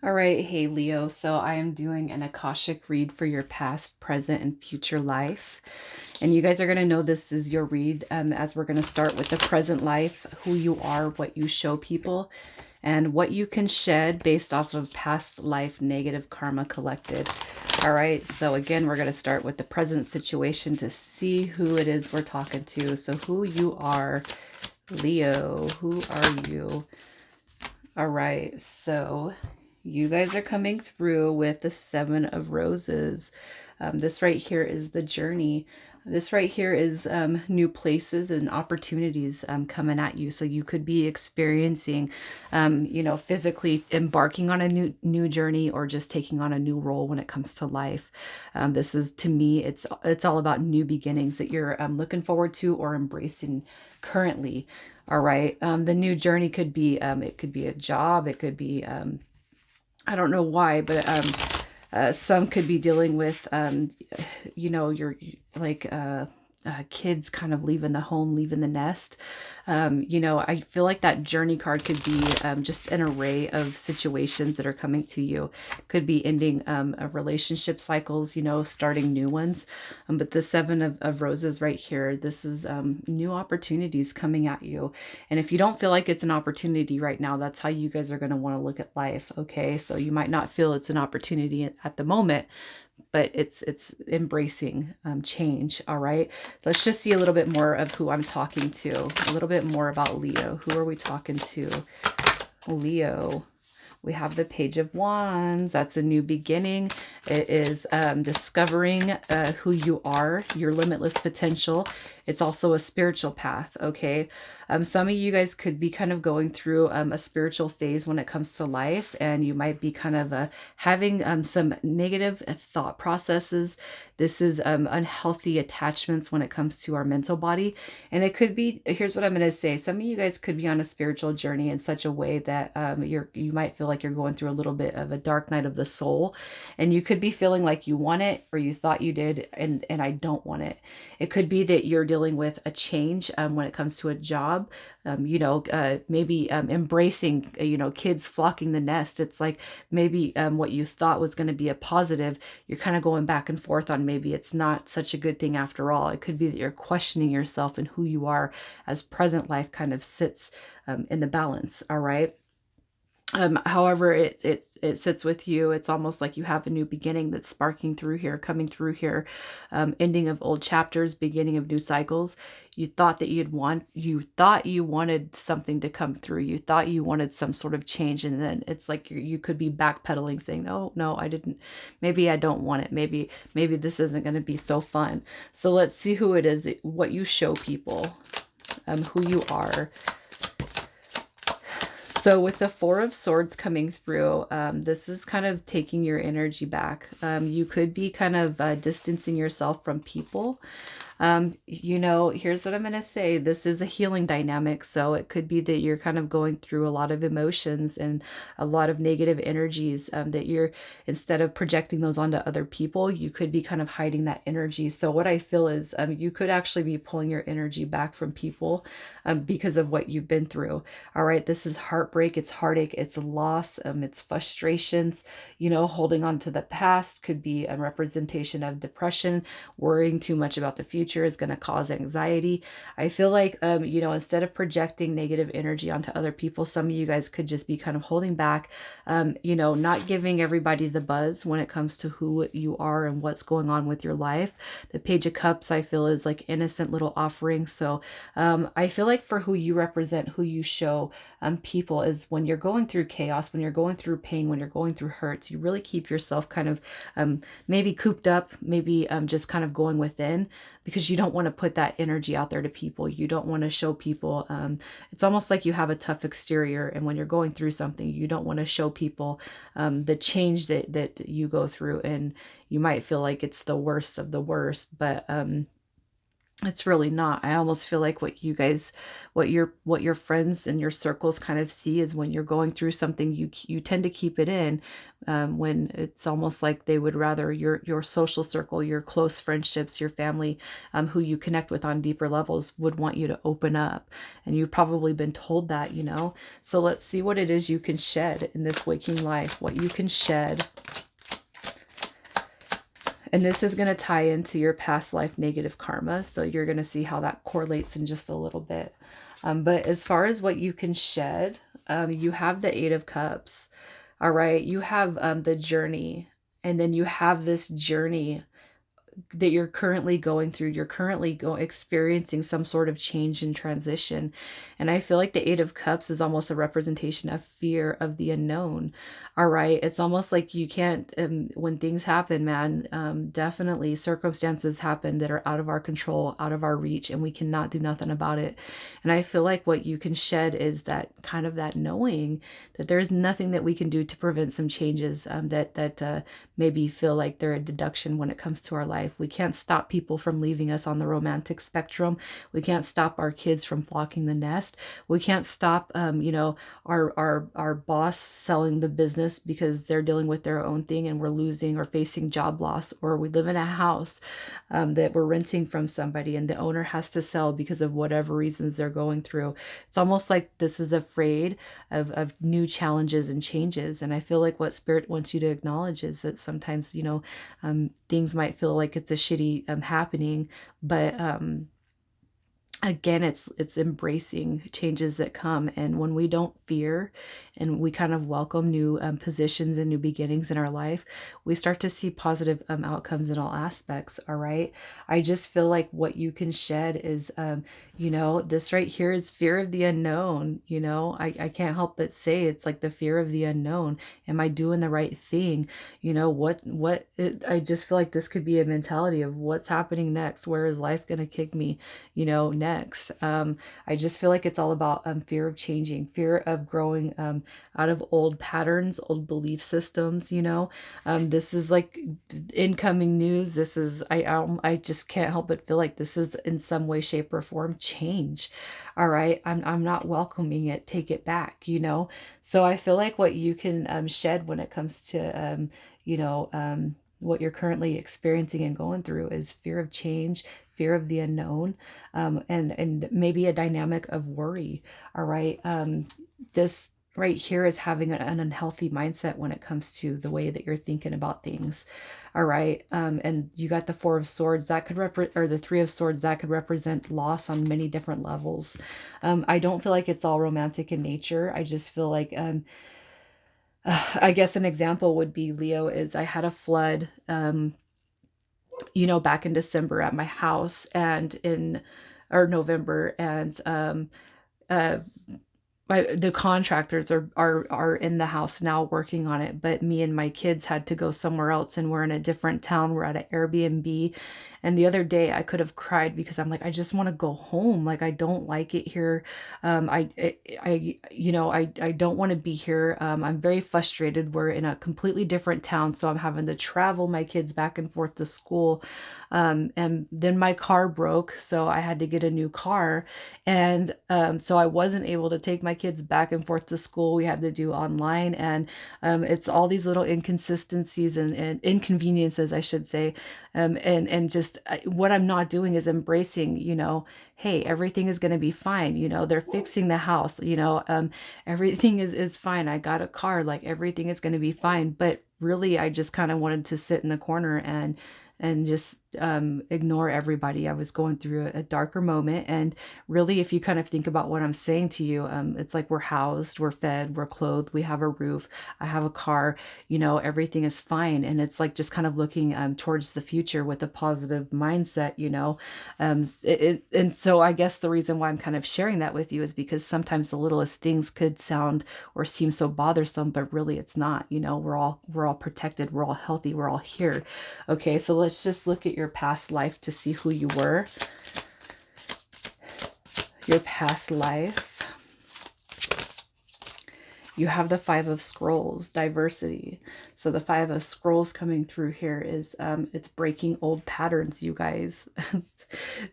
All right, hey Leo. So I am doing an Akashic read for your past, present, and future life. And you guys are going to know this is your read as we're going to start with the present life, who you are, what you show people, and what you can shed based off of past life negative karma collected. All right, so again, we're going to start with the present situation to see who it is we're talking to. So who you are, Leo, who are you? All right, so you guys are coming through with the Seven of Roses. This right here is the journey. This right here is new places and opportunities coming at you. So you could be experiencing, physically embarking on a new journey or just taking on a new role when it comes to life. This is, to me, it's all about new beginnings that you're looking forward to or embracing currently. All right. The new journey could be, it could be a job. It could be, I don't know why, but some could be dealing with, your like kids kind of leaving the home, leaving the nest. I feel like that journey card could be just an array of situations that are coming to you. Could be ending relationship cycles, starting new ones. But the Seven of Roses right here, this is new opportunities coming at you. And if you don't feel like it's an opportunity right now, that's how you guys are going to want to look at life. Okay. So you might not feel it's an opportunity at the moment, but it's embracing change. All right. Let's just see a little bit more of who I'm talking to, a little bit more about Leo. Who are we talking to? Leo. We have the Page of Wands. That's a new beginning. It is discovering who you are, your limitless potential. It's also a spiritual path, okay? Some of you guys could be kind of going through a spiritual phase when it comes to life, and you might be kind of having some negative thought processes. This is unhealthy attachments when it comes to our mental body. And it could be, here's what I'm going to say. Some of you guys could be on a spiritual journey in such a way that you might feel like you're going through a little bit of a dark night of the soul, and you could be feeling like you want it or you thought you did, and I don't want it. It could be that you're dealing with a change when it comes to a job, maybe embracing, kids flocking the nest. It's like maybe what you thought was going to be a positive, you're kind of going back and forth on maybe it's not such a good thing after all. It could be that you're questioning yourself and who you are as present life kind of sits in the balance. All right. However, it sits with you. It's almost like you have a new beginning that's sparking through here, coming through here, ending of old chapters, beginning of new cycles. You thought that you thought you wanted something to come through. You thought you wanted some sort of change, and then it's like you could be backpedaling, saying, "No, no, I didn't. Maybe I don't want it. Maybe this isn't going to be so fun." So let's see who it is, what you show people, who you are. So with the Four of Swords coming through, this is kind of taking your energy back. You could be kind of distancing yourself from people. Here's what I'm going to say. This is a healing dynamic. So it could be that you're kind of going through a lot of emotions and a lot of negative energies that you're, instead of projecting those onto other people, you could be kind of hiding that energy. So what I feel is you could actually be pulling your energy back from people because of what you've been through. All right. This is heartbreak. It's heartache. It's loss. It's frustrations. Holding on to the past could be a representation of depression. Worrying too much about the future is going to cause anxiety. I feel like, instead of projecting negative energy onto other people, some of you guys could just be kind of holding back, not giving everybody the buzz when it comes to who you are and what's going on with your life. The Page of Cups, I feel, is like innocent little offering. So I feel like for who you represent, who you show people, is when you're going through chaos, when you're going through pain, when you're going through hurts, you really keep yourself kind of maybe cooped up, maybe just kind of going within, because you don't want to put that energy out there to people. You don't want to show people. It's almost like you have a tough exterior, and when you're going through something, you don't want to show people the change that you go through, and you might feel like it's the worst of the worst, but It's really not. I almost feel like what you guys, what your friends and your circles kind of see is when you're going through something, you tend to keep it in. When it's almost like they would rather your social circle, your close friendships, your family, who you connect with on deeper levels, would want you to open up, and you've probably been told that, you know. So let's see what it is you can shed in this waking life. What you can shed. And this is going to tie into your past life negative karma. So you're going to see how that correlates in just a little bit. But as far as what you can shed, you have the Eight of Cups. All right. You have the journey. And then you have this journey that you're currently going through. You're currently experiencing some sort of change and transition. And I feel like the Eight of Cups is almost a representation of fear of the unknown. All right. It's almost like you can't, when things happen, man, definitely circumstances happen that are out of our control, out of our reach, and we cannot do nothing about it. And I feel like what you can shed is that kind of that knowing that there's nothing that we can do to prevent some changes, that maybe feel like they're a deduction when it comes to our life. We can't stop people from leaving us on the romantic spectrum. We can't stop our kids from flocking the nest. We can't stop, our boss selling the business because they're dealing with their own thing and we're losing or facing job loss. Or we live in a house that we're renting from somebody and the owner has to sell because of whatever reasons they're going through. It's almost like this is afraid of new challenges and changes. And I feel like what Spirit wants you to acknowledge is that sometimes, things might feel like it's a shitty happening, but again, it's embracing changes that come. And when we don't fear and we kind of welcome new positions and new beginnings in our life, we start to see positive outcomes in all aspects. All right. I just feel like what you can shed is, this right here is fear of the unknown. I can't help but say it's like the fear of the unknown. Am I doing the right thing? I just feel like this could be a mentality of what's happening next. Where is life going to kick me, next? I just feel like it's all about fear of changing, fear of growing out of old patterns, old belief systems. This is like incoming news. This is I just can't help but feel like this is in some way, shape, or form change. All right, I'm not welcoming it. Take it back. So I feel like what you can shed when it comes to what you're currently experiencing and going through is fear of change, fear of the unknown, and maybe a dynamic of worry. All right. This right here is having an unhealthy mindset when it comes to the way that you're thinking about things. All right. And you got the Four of Swords that could or the Three of Swords that could represent loss on many different levels. I don't feel like it's all romantic in nature. I just feel like, I guess an example would be, Leo, is I had a flood, back in December at my house and or November, and uh, the contractors are in the house now working on it, but me and my kids had to go somewhere else, and we're in a different town. We're at an Airbnb, and the other day I could have cried because I'm like, I just want to go home. Like, I don't like it here. I don't want to be here. I'm very frustrated. We're in a completely different town, so I'm having to travel my kids back and forth to school. And then my car broke, so I had to get a new car. And so I wasn't able to take my kids back and forth to school. We had to do online. And it's all these little inconsistencies and inconveniences, I should say. And just what I'm not doing is embracing, hey, everything is going to be fine. They're fixing the house, everything is fine. I got a car, like everything is going to be fine. But really, I just kind of wanted to sit in the corner and just ignore everybody. I was going through a darker moment. And really, if you kind of think about what I'm saying to you, it's like we're housed, we're fed, we're clothed, we have a roof, I have a car, everything is fine. And it's like just kind of looking towards the future with a positive mindset, and so I guess the reason why I'm kind of sharing that with you is because sometimes the littlest things could sound or seem so bothersome, but really it's not. We're all protected, we're all healthy, we're all here. Okay, so let's just look at your past life to see who you were. Your past life. You have the Five of Scrolls, diversity. So the Five of Scrolls coming through here is it's breaking old patterns, you guys.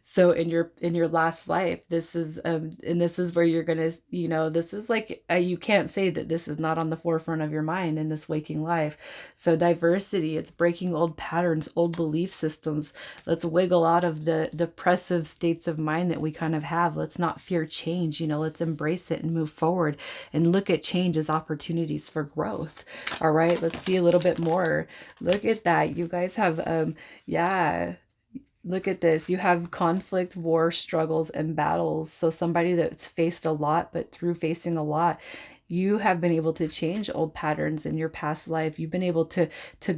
So in your last life, this is and this is where you're gonna, you know, this is like you can't say that this is not on the forefront of your mind in this waking life. So diversity, it's breaking old patterns, old belief systems. Let's wiggle out of the depressive states of mind that we kind of have. Let's not fear change, you know, let's embrace it and move forward and look at change as opportunities for growth. All right, let's see a little bit more. Look at that. You guys have yeah, look at this. You have conflict, war, struggles, and battles. So somebody that's faced a lot, but through facing a lot, you have been able to change old patterns in your past life. You've been able to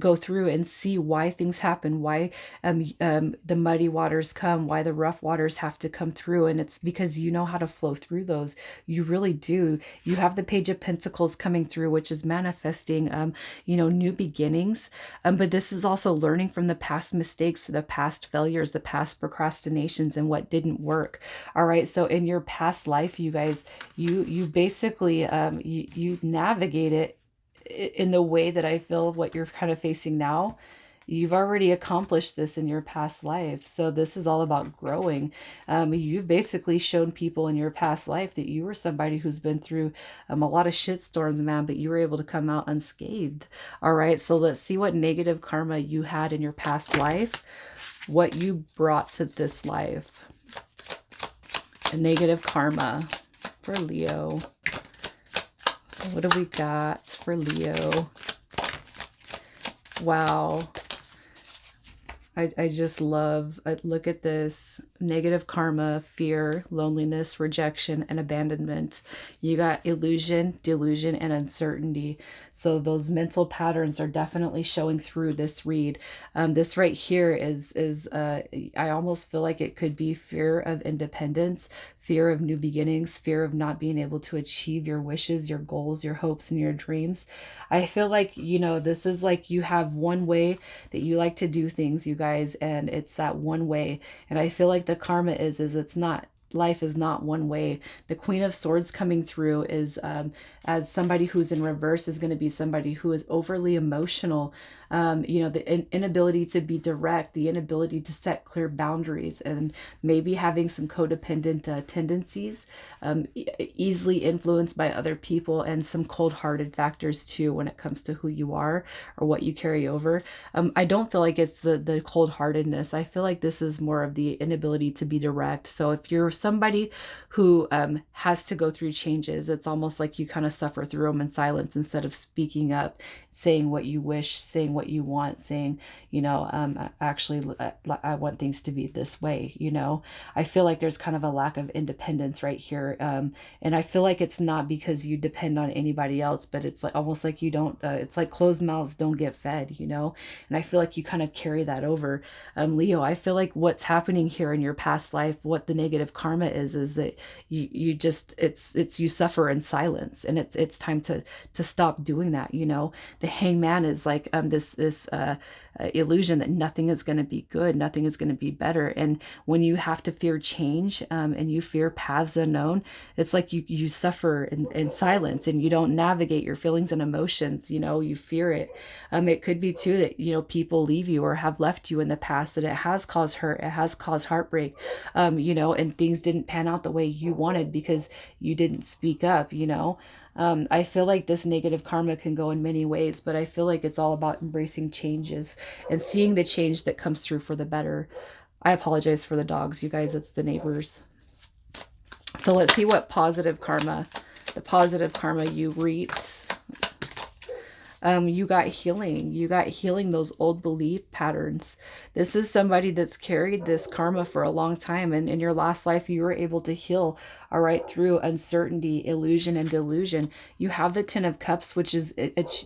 go through and see why things happen, why the muddy waters come, why the rough waters have to come through. And it's because you know how to flow through those. You really do. You have the Page of Pentacles coming through, which is manifesting, you know, new beginnings. But this is also learning from the past mistakes, the past failures, the past procrastinations, and what didn't work. All right. So in your past life, you guys, you basically you navigate it in the way that I feel what you're kind of facing now. You've already accomplished this in your past life. So this is all about growing. You've basically shown people in your past life that you were somebody who's been through a lot of shit storms, man, but you were able to come out unscathed. All right. So let's see what negative karma you had in your past life, what you brought to this life. A negative karma for Leo. What do we got for Leo? Wow. I just love, look at this. Negative karma, fear, loneliness, rejection, and abandonment. You got illusion, delusion, and uncertainty. So those mental patterns are definitely showing through this read. This right here is I almost feel like it could be fear of independence, fear of new beginnings, fear of not being able to achieve your wishes, your goals, your hopes, and your dreams. I feel like, you know, this is like you have one way that you like to do things, you guys, and it's that one way. And I feel like the karma is it's not. Life is not one way. The Queen of Swords coming through is as somebody who's in reverse is going to be somebody who is overly emotional. You know, the inability to be direct, the inability to set clear boundaries, and maybe having some codependent tendencies, easily influenced by other people, and some cold-hearted factors too when it comes to who you are or what you carry over. I don't feel like it's the cold-heartedness. I feel like this is more of the inability to be direct. So if you're somebody who has to go through changes, it's almost like you kind of suffer through them in silence instead of speaking up, saying what you wish, saying what you want, saying, you know, actually, I want things to be this way, you know. I feel like there's kind of a lack of independence right here. And I feel like it's not because you depend on anybody else, but it's like almost like you don't, it's like closed mouths don't get fed, you know. And I feel like you kind of carry that over. Leo, I feel like what's happening here in your past life, what the negative karma is that you just, it's you suffer in silence, and it's time to stop doing that, you know. The Hangman is like this illusion that nothing is going to be good, nothing is going to be better. And when you have to fear change, and you fear paths unknown, it's like you suffer in silence, and you don't navigate your feelings and emotions, you know. You fear it. It could be too that, you know, people leave you or have left you in the past, that it has caused hurt, it has caused heartbreak, you know, and things didn't pan out the way you wanted because you didn't speak up, you know. I feel like this negative karma can go in many ways, but I feel like it's all about embracing changes and seeing the change that comes through for the better. I apologize for the dogs, you guys, it's the neighbors. So let's see what positive karma, the positive karma you reaped. You got healing. You got healing those old belief patterns. This is somebody that's carried this karma for a long time. And in your last life, you were able to heal, all right, through uncertainty, illusion, and delusion. You have the Ten of Cups, which is,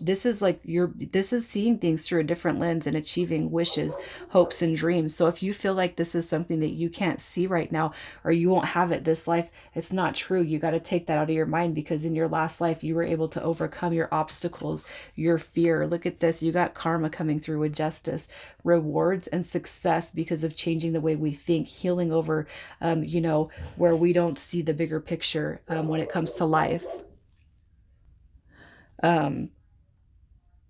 this is like this is seeing things through a different lens and achieving wishes, hopes, and dreams. So if you feel like this is something that you can't see right now, or you won't have it this life, it's not true. You got to take that out of your mind, because in your last life, you were able to overcome your obstacles, your fear. Look at this. You got karma coming through with justice, rewards, and success because of changing the way we think, healing over, you know, where we don't see the bigger picture when it comes to life. Um,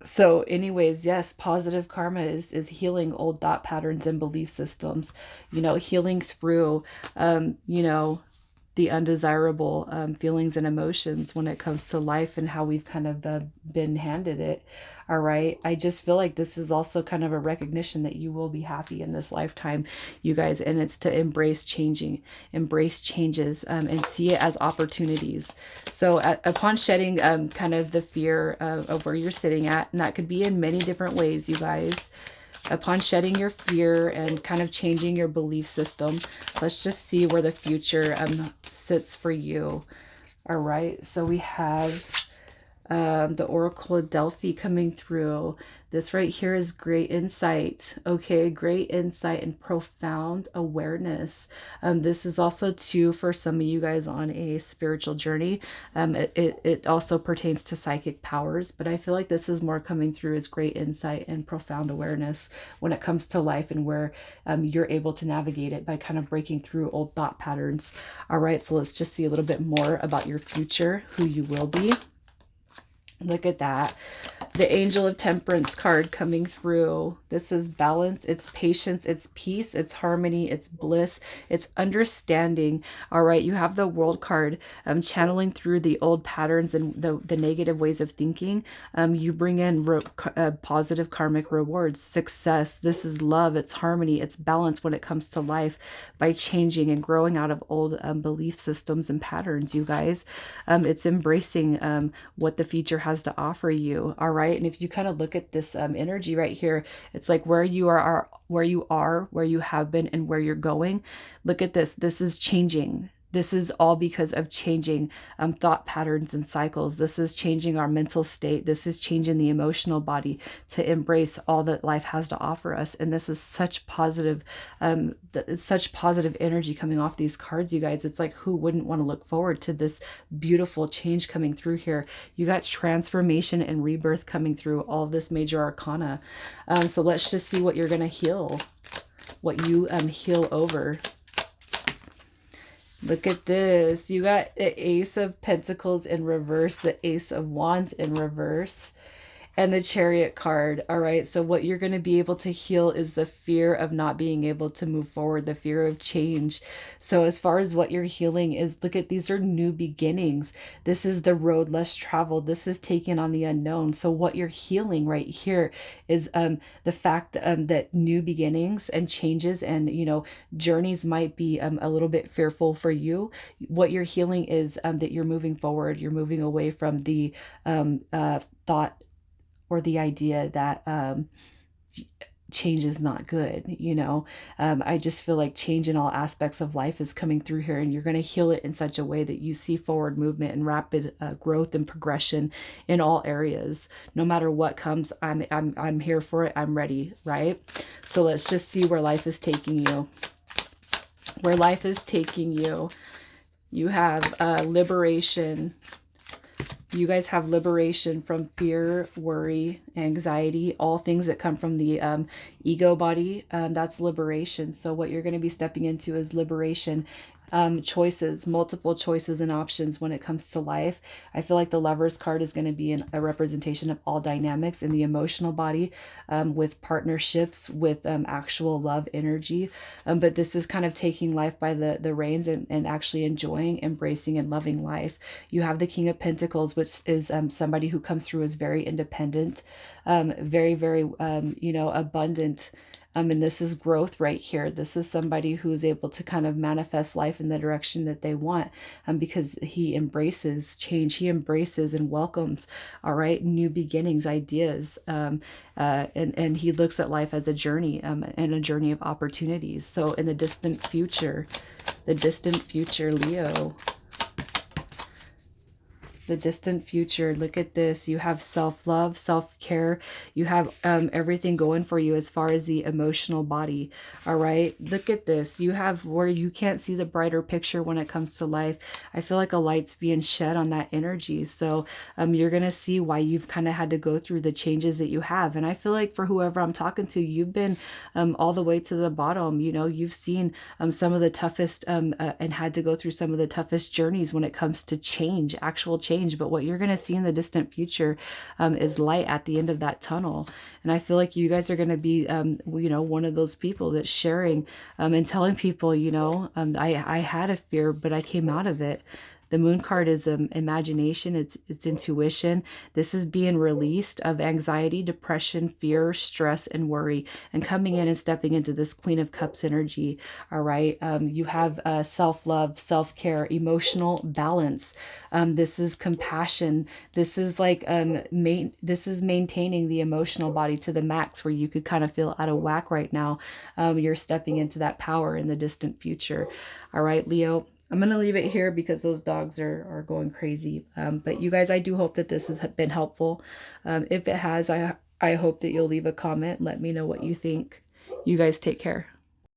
so anyways, yes, positive karma is healing old thought patterns and belief systems, healing through, you know, the undesirable feelings and emotions when it comes to life and how we've kind of been handed it. All right. I just feel like this is also kind of a recognition that you will be happy in this lifetime, you guys. And it's to embrace changes, and see it as opportunities. So upon shedding kind of the fear of where you're sitting at, and that could be in many different ways, you guys. Upon shedding your fear and kind of changing your belief system, let's just see where the future sits for you. All right, so we have the Oracle of Delphi coming through. This right here is great insight. Okay, great insight and profound awareness. This is also too for some of you guys on a spiritual journey. It also pertains to psychic powers, but I feel like this is more coming through as great insight and profound awareness when it comes to life and where you're able to navigate it by kind of breaking through old thought patterns. All right, so let's just see a little bit more about your future, who you will be. Look at that. The Angel of Temperance card coming through. This is balance, it's patience, it's peace, it's harmony, it's bliss, it's understanding. All right, you have the World card, channeling through the old patterns and the negative ways of thinking. You bring in positive karmic rewards, success. This is love, it's harmony, it's balance when it comes to life by changing and growing out of old belief systems and patterns, you guys. It's embracing what the future has to offer you. All right, and if you kind of look at this energy right here, it's like where you are, where you have been, and where you're going. Look at this. This is changing. This is all because of changing thought patterns and cycles. This is changing our mental state. This is changing the emotional body to embrace all that life has to offer us. And this is such positive energy coming off these cards, you guys. It's like, who wouldn't want to look forward to this beautiful change coming through here? You got transformation and rebirth coming through all this major arcana. So let's just see what you're going to heal, what you heal over. Look at this. You got the Ace of Pentacles in reverse, the Ace of Wands in reverse, and the Chariot card. All right, so what you're going to be able to heal is the fear of not being able to move forward, the fear of change. So as far as what you're healing is, look at, these are new beginnings. This is the road less traveled. This is taking on the unknown. So what you're healing right here is the fact that new beginnings and changes and, journeys might be a little bit fearful for you. What you're healing is that you're moving forward. You're moving away from the thought or the idea that change is not good. I just feel like change in all aspects of life is coming through here, and you're going to heal it in such a way that you see forward movement and rapid growth and progression in all areas. No matter what comes, I'm here for it. I'm ready, right? So let's just see where life is taking you. Where life is taking you. You have liberation. You guys have liberation from fear, worry, anxiety, all things that come from the ego body. That's liberation. So what you're going to be stepping into is liberation. Choices, multiple choices and options when it comes to life. I feel like the Lovers card is going to be a representation of all dynamics in the emotional body, with partnerships, with actual love energy. But this is kind of taking life by the reins and actually enjoying, embracing, and loving life. You have the King of Pentacles, which is somebody who comes through as very independent, very, very, abundant. And this is growth right here. This is somebody who's able to kind of manifest life in the direction that they want, because he embraces change. He embraces and welcomes, all right, new beginnings, ideas. And he looks at life as a journey, and a journey of opportunities. So in the distant future, Leo, the distant future, look at this. You have self-love, self-care. You have everything going for you as far as the emotional body. All right, look at this. You have where you can't see the brighter picture when it comes to life. I feel like a light's being shed on that energy. So you're gonna see why you've kind of had to go through the changes that you have. And I feel like for whoever I'm talking to, you've been all the way to the bottom. You've seen some of the toughest and had to go through some of the toughest journeys when it comes to change, actual change change, but what you're going to see in the distant future is light at the end of that tunnel. And I feel like you guys are going to be, you know, one of those people that's sharing and telling people, you know, I had a fear, but I came out of it. The moon card is imagination, it's intuition. This is being released of anxiety, depression, fear, stress, and worry, and coming in and stepping into this Queen of Cups energy. All right. You have self-love, self-care, emotional balance. This is compassion. This is like this is maintaining the emotional body to the max, where you could kind of feel out of whack right now. You're stepping into that power in the distant future. All right, Leo. I'm going to leave it here because those dogs are going crazy. But you guys, I do hope that this has been helpful. If it has, I hope that you'll leave a comment and let me know what you think. You guys take care.